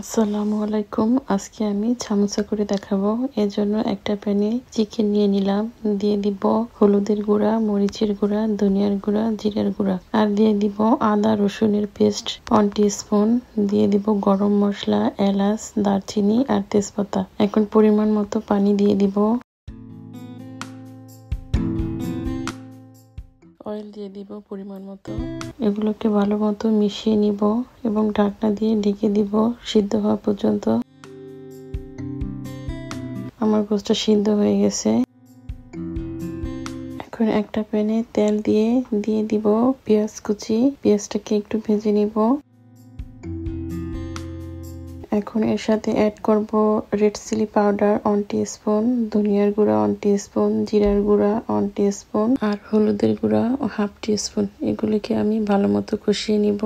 আসসালামু আলাইকুম। আজকে আমি সামোসা করে দেখাবো। এর জন্য একটা প্যানে চিকেন নিয়ে নিলাম। দিয়ে দিব হলুদের গুঁড়া, মরিচের গুঁড়া, ধনিয়ার গুঁড়া, জিরার গুঁড়া, আর দিয়ে দিব আদা রসুনের পেস্ট 1 টিস্পুন। দিয়ে দিব গরম মশলা, এলাচ, দারচিনি আর তেজপাতা। এখন পরিমাণ মতো পানি দিয়ে দিব। অয়েল দিয়ে দিব পরিমাণ মতো। এগুলোকে ভালো মতো মিশিয়ে নিব এবং ঢাকনা দিয়ে ঢেকে দিব সিদ্ধ হওয়া পর্যন্ত। আমার গোশতটা সিদ্ধ হয়ে গেছে। এখন একটা প্যানে তেল দিয়ে দিব পেঁয়াজ কুচি। পেঁয়াজটাকে একটু ভেজে নিব। এখন এর সাথে অ্যাড করব রেড চিলি পাউডার 1 টিস্পুন, ধনিয়ার গুঁড়া 1 টিস্পুন, জিরার গুঁড়া 1 টিস্পুন আর হলুদের গুঁড়া 1/2 টিস্পুন। এগুলিকে আমি ভালো মতো কষিয়ে নিব।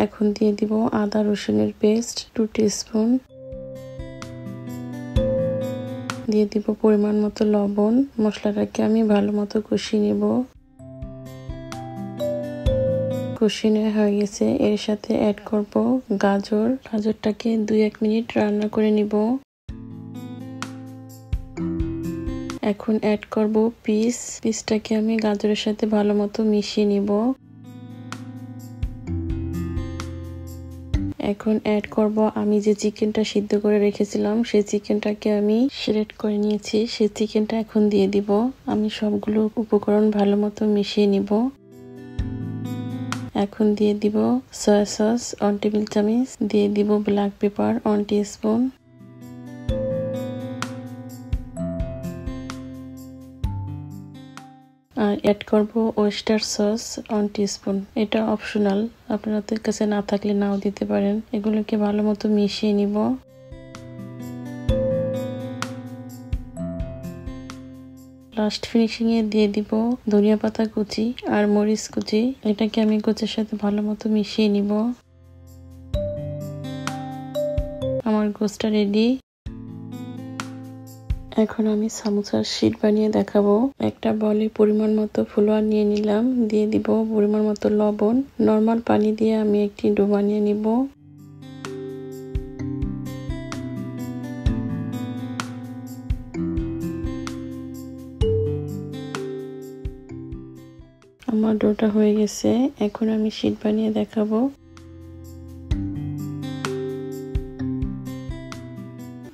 এখন দিয়ে দিব আদা রসুনের পেস্ট 2 টিস্পুন। দিয়ে দিব পরিমাণ মতো লবণ। মশলাটাকে আমি ভালো মতো কষিয়ে নেব। কষিয়ে নেওয়া হয়ে গেছে। এর সাথে অ্যাড করব গাজরটাকে 2-1 মিনিট রান্না করে নিব। এখন অ্যাড করব পিসটাকে আমি গাজরের সাথে ভালো মতো মিশিয়ে নিব। এখন অ্যাড করব আমি যে চিকেনটা সিদ্ধ করে রেখেছিলাম, সেই চিকেনটাকে আমি শ্রেড করে নিয়েছি। সেই চিকেনটা এখন দিয়ে দিব। আমি সবগুলো উপকরণ ভালো মতো মিশিয়ে নিব। এখন দিয়ে দিব সয়া সস 1 টেবিল চামচ। দিয়ে দিব ব্ল্যাক পেপার 1 টিস্পুন। আর অ্যাড করব ওয়েস্টার সস 1 টিস্পুন। এটা অপশনাল, আপনাদের কাছে না থাকলে নাও দিতে পারেন। এগুলোকে ভালো মতো মিশিয়ে নিব। লাস্ট ফিনিশিং এ দিয়ে দিব ধনিয়া পাতা কুচি আর মরিচ কুচি। এটাকে আমি কুচির সাথে ভালো মতো মিশিয়ে নিব। আমার গোশতটা রেডি। এখন আমি সামোসার শীট বানিয়ে দেখাবো। একটা বলে পরিমাণ মতো ফ্লোর নিয়ে নিলাম। দিয়ে দিব পরিমাণ মতো লবণ। নরমাল পানি দিয়ে আমি একটি ডো বানিয়ে নিব। আমার ডোটা হয়ে গেছে। এখন আমি শীট বানিয়ে দেখাবো।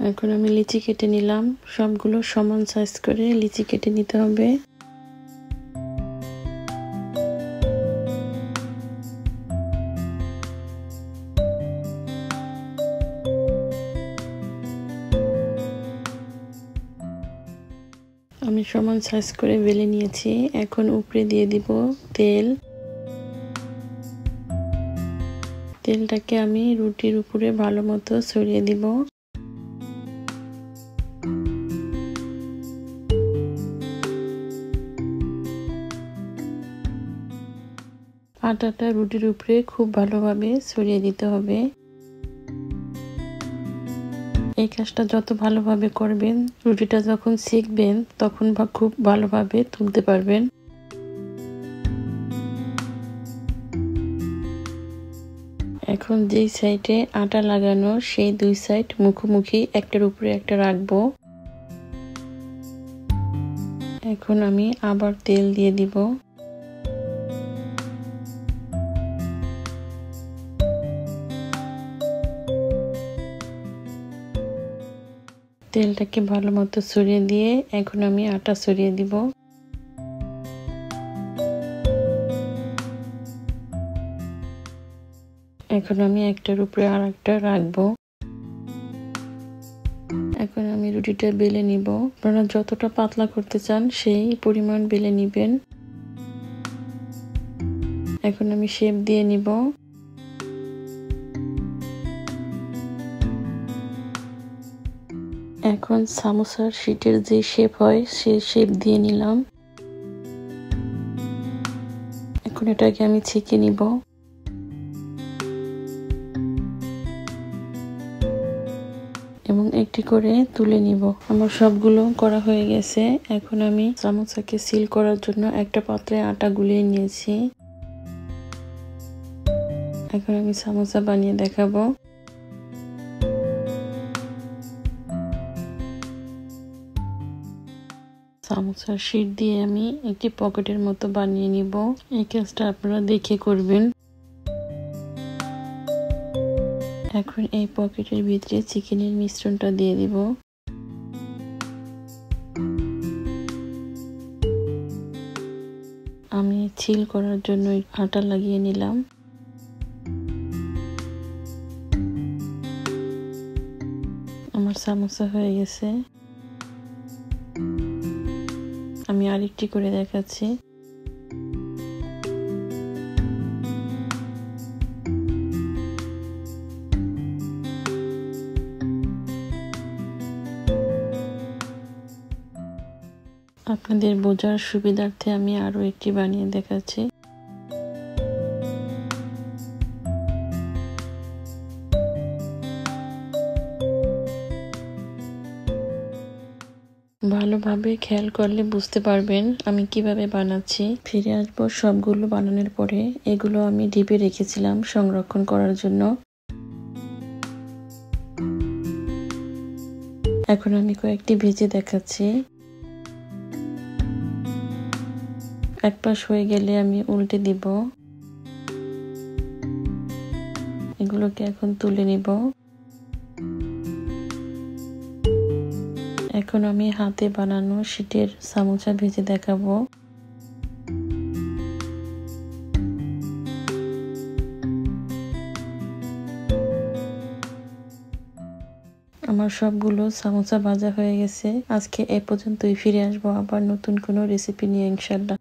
এখন আমি লিচি কেটে নিলাম। সবগুলো সমান সাইজ করে লিচি কেটে নিতে হবে। আমি সমান সাইজ করে বেলে নিয়েছি। এখন উপরে দিয়ে দিব তেল। তেলটাকে আমি রুটির উপরে ভালো মতো ছড়িয়ে দিব। আটাটা রুটির উপরে খুব ভালোভাবে ছড়িয়ে দিতে হবে। এই কাজটা যত ভালোভাবে করবেন, রুটিটা যখন সেকবেন তখন খুব ভালোভাবে তুলতে পারবেন। এখন যেই সাইডে আটা লাগানো, সেই 2 সাইড মুখোমুখি একটার উপরে একটা রাখবো। এখন আমি আবার তেল দিয়ে দিব। তেলটাকে ভালো মতো ছড়িয়ে দিয়ে এখন আমি আটা ছড়িয়ে দিব। এখন আমি একটার উপরে আর একটা রাখবো। এখন আমি রুটিটা বেলে নিব। আপনারা যতটা পাতলা করতে চান সেই পরিমাণ বেলে নিবেন। এখন আমি শেপ দিয়ে নিব। এখন সামোসার শীটের যে শেপ হয় সেই শেপ দিয়ে নিলাম। এখন এটাকে আমি ছেঁকে নিব। এবং একটি করে তুলে নিব। আমার সবগুলো করা হয়ে গেছে। এখন আমি সামোসাকে সিল করার জন্য একটা পাত্রে আটা গুলিয়ে নিয়েছি। এখন আমি সামোসা বানিয়ে দেখাবো। সামোসার শীট দিয়ে আমি একটি পকেটের মতো বানিয়ে নিব। এই কাজটা আপনারা দেখে করবেন। এখন এই পকেটের ভিতরে চিকেনের মিশ্রণটা দিয়ে দিব। আমি ছিল করার জন্য আটা লাগিয়ে নিলাম। আমার সামোসা হয়ে গেছে। আমি আরেকটি করে দেখাচ্ছি। আপনাদের বোঝার সুবিধার্থে আমি আরো একটি বানিয়ে দেখাচ্ছি। ভালোভাবে খেয়াল করলে বুঝতে পারবেন আমি কিভাবে বানাচ্ছি। ফিরে আসবো সবগুলো বানানোর পরে। এগুলো আমি ডিপে রেখেছিলাম সংরক্ষণ করার জন্য। এখন আমি কয়েকটি ভেজে দেখাচ্ছি। এক পাশ হয়ে গেলে আমি উল্টে দিব। এগুলোকে এখন তুলে নিব। এখন আমি হাতে বানানো শীটের সামোসা ভেজে দেখাবো। আমার সবগুলো সামোসা ভাজা হয়ে গেছে। আজকে এ পর্যন্তই। ফিরে আসবো আবার নতুন কোনো রেসিপি নিয়ে ইনশাআল্লাহ।